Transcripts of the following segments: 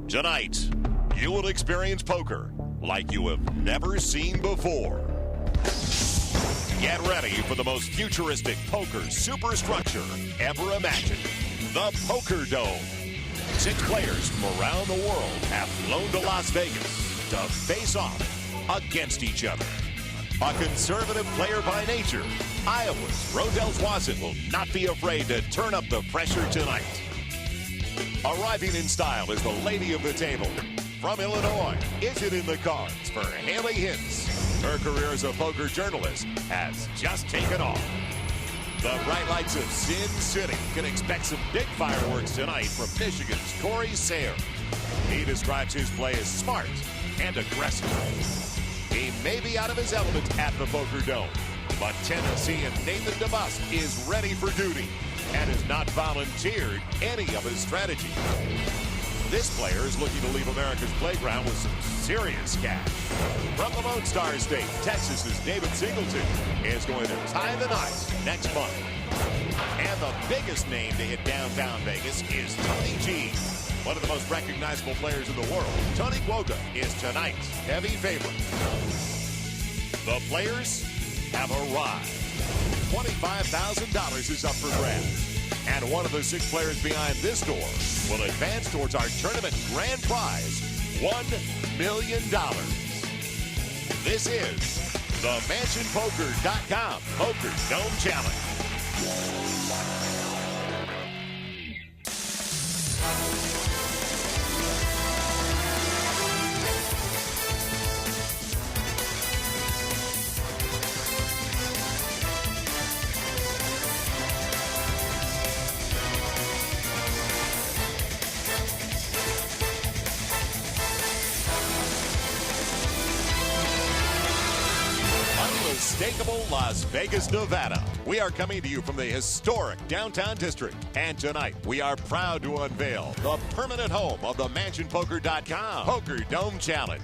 Tonight, you will experience poker like you have never seen before. Get ready for the most futuristic poker superstructure ever imagined. The Poker Dome. 6 players from around the world have flown to Las Vegas to face off against each other. A conservative player by nature, Iowa's Rodell Swanson will not be afraid to turn up the pressure tonight. Arriving in style is the lady of the table. From Illinois, is it in the cards for Haley Hintz? Her career as a poker journalist has just taken off. The bright lights of Sin City can expect some big fireworks tonight from Michigan's Corey Sayre. He describes his play as smart and aggressive. He may be out of his element at the Poker Dome, but Tennessee and Nathan DeBusk is ready for duty and has not volunteered any of his strategy. This player is looking to leave America's playground with some serious cash. From the Lone Star State, Texas's David Singleton is going to tie the knot next month. And the biggest name to hit downtown Vegas is Tony G. One of the most recognizable players in the world, Tony Cuoca, is tonight's heavy favorite. The players have arrived. $25,000 is up for grabs. And one of the 6 players behind this door will advance towards our tournament grand prize, $1 million. This is the MansionPoker.com Poker Dome Challenge. Unmistakable Las Vegas, Nevada. We are coming to you from the historic downtown district. And tonight, we are proud to unveil the permanent home of the MansionPoker.com Poker Dome Challenge.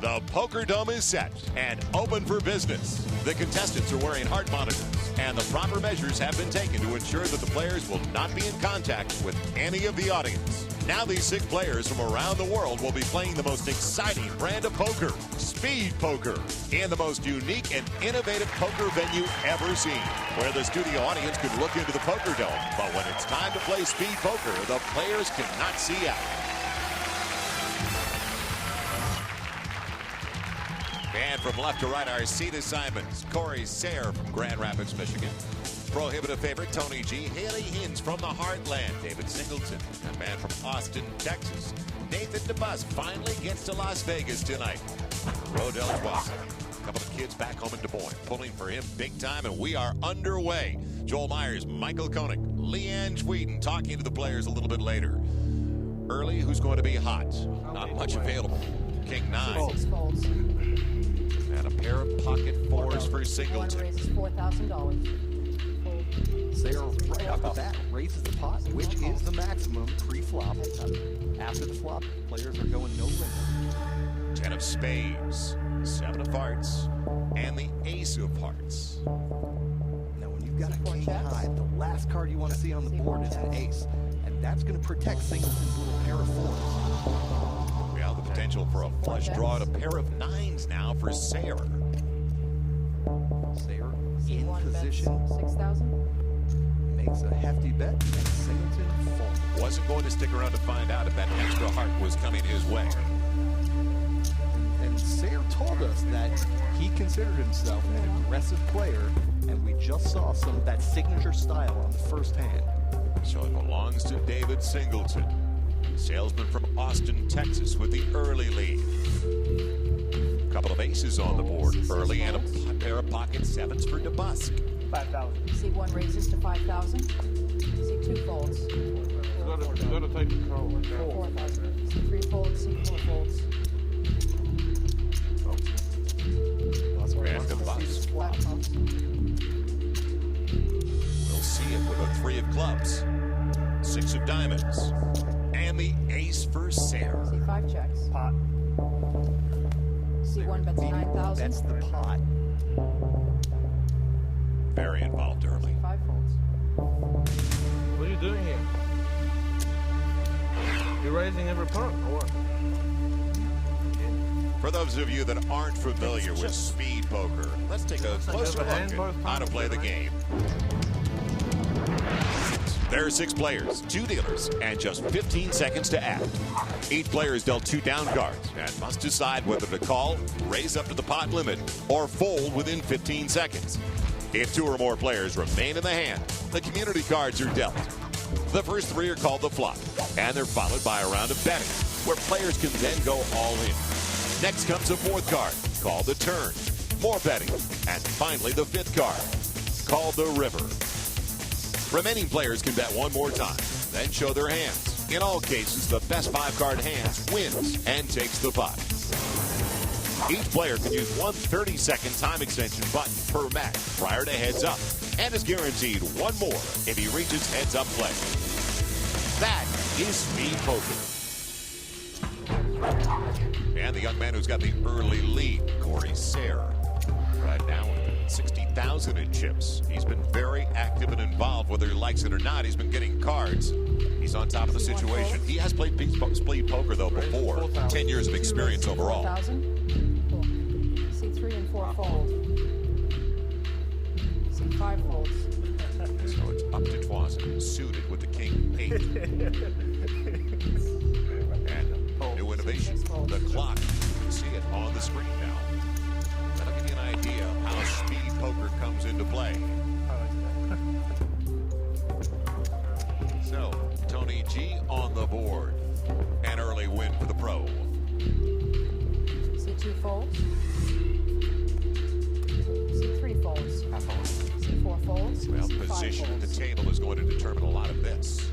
The Poker Dome is set and open for business. The contestants are wearing heart monitors, and the proper measures have been taken to ensure that the players will not be in contact with any of the audience. Now these 6 players from around the world will be playing the most exciting brand of poker, speed poker, in the most unique and innovative poker venue ever seen, where the studio audience could look into the Poker Dome, but when it's time to play speed poker, the players cannot see out. And from left to right, our seat assignments. Corey Sayre from Grand Rapids, Michigan. Prohibitive favorite, Tony G. Haley Hintz from the Heartland. David Singleton, a man from Austin, Texas. Nathan DeBusk finally gets to Las Vegas tonight. Rodell Swanson, a couple of kids back home in Des Moines, pulling for him big time, and we are underway. Joel Myers, Michael Koenig, Leanne Schweden talking to the players a little bit later. Early, who's going to be hot? Not much available. King 9. Folds. And a pair of pocket 4s for Singleton. Raises $4,000. Sayre right off the bat raises the pot, which is the maximum pre-flop. After the flop, players are going no limit. 10 of spades, 7 of hearts, and the ace of hearts. Now, when you've got a king high, the last card you want to see on the board is an ace, and that's going to protect Singleton's little pair of 4s. We have the potential for a flush draw at a pair of 9s now for Sayre. Sayre in position. 6,000. Makes a hefty bet, and Singleton folds. Wasn't going to stick around to find out if that extra heart was coming his way. And Sayre told us that he considered himself an aggressive player, and we just saw some of that signature style on the first hand. So it belongs to David Singleton, salesman from Austin, Texas, with the early lead. A couple of aces on the board early, and a pair of pocket 7s for DeBusk. 5,000. C1 raises to 5,000. C2 folds. You gotta take the call. 4,000. C3 folds. C4 folds. And DeBusk. Flat folds. We'll see it with a 3 of clubs, 6 of diamonds, and the ace for Sayre. C5 checks. Pot. C1 bets 9,000. That's the pot. Very involved early. C5 folds. What are you doing here? You raising every pot or what? For those of you that aren't familiar with speed poker, let's take a closer look at how to play the game. There are 6 players, 2 dealers, and just 15 seconds to act. Each player is dealt 2 down cards and must decide whether to call, raise up to the pot limit, or fold within 15 seconds. If 2 or more players remain in the hand, the community cards are dealt. The first 3 are called the flop, and they're followed by a round of betting, where players can then go all in. Next comes a 4th card, called the turn, more betting, and finally the 5th card, called the river. Remaining players can bet 1 more time, then show their hands. In all cases, the best 5-card hands wins and takes the pot. Each player can use one 30-second time extension button per match prior to heads up, and is guaranteed 1 more if he reaches heads up play. That is speed poker. And the young man who's got the early lead, Corey Sayre, right now at 60,000 in chips. He's been very active and involved, whether he likes it or not. He's been getting cards. He's on top of the situation. He has played speed poker, though, before. 10 years of experience overall. 4,000. Cool. See 3 and 4 fold. See 5 folds. So it's up to Twassen, suited with the king 8. And new innovation, the clock. You see it on the screen now. That'll give you an idea of how speed poker comes into play. So, Tony G on the board. An early win for the pro. See 2 folds. See 3 folds. See 4 folds. Well, See 5 position at the folds. table is going to determine a lot of this.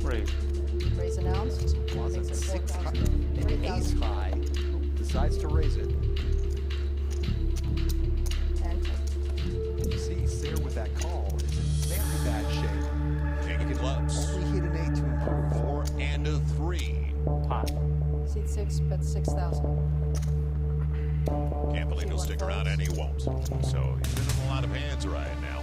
Raise. Raise announced. Twassen Makes it 6 4,000. and ace 3,000. high. Decides to raise it. 10. You see Sayre with that call is in very bad shape. King of clubs. Only hit an 8 to improve. 4 and a 3. Pot. Seat 6, bet 6,000. Can't believe he'll stick around, and he won't. So he's been in a lot of hands right now.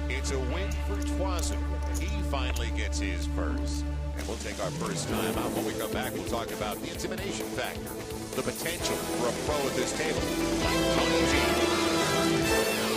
It's a win for Twassen. He finally gets his first. And we'll take our first time out. When we come back, we'll talk about the intimidation factor, the potential for a pro at this table like Tony G.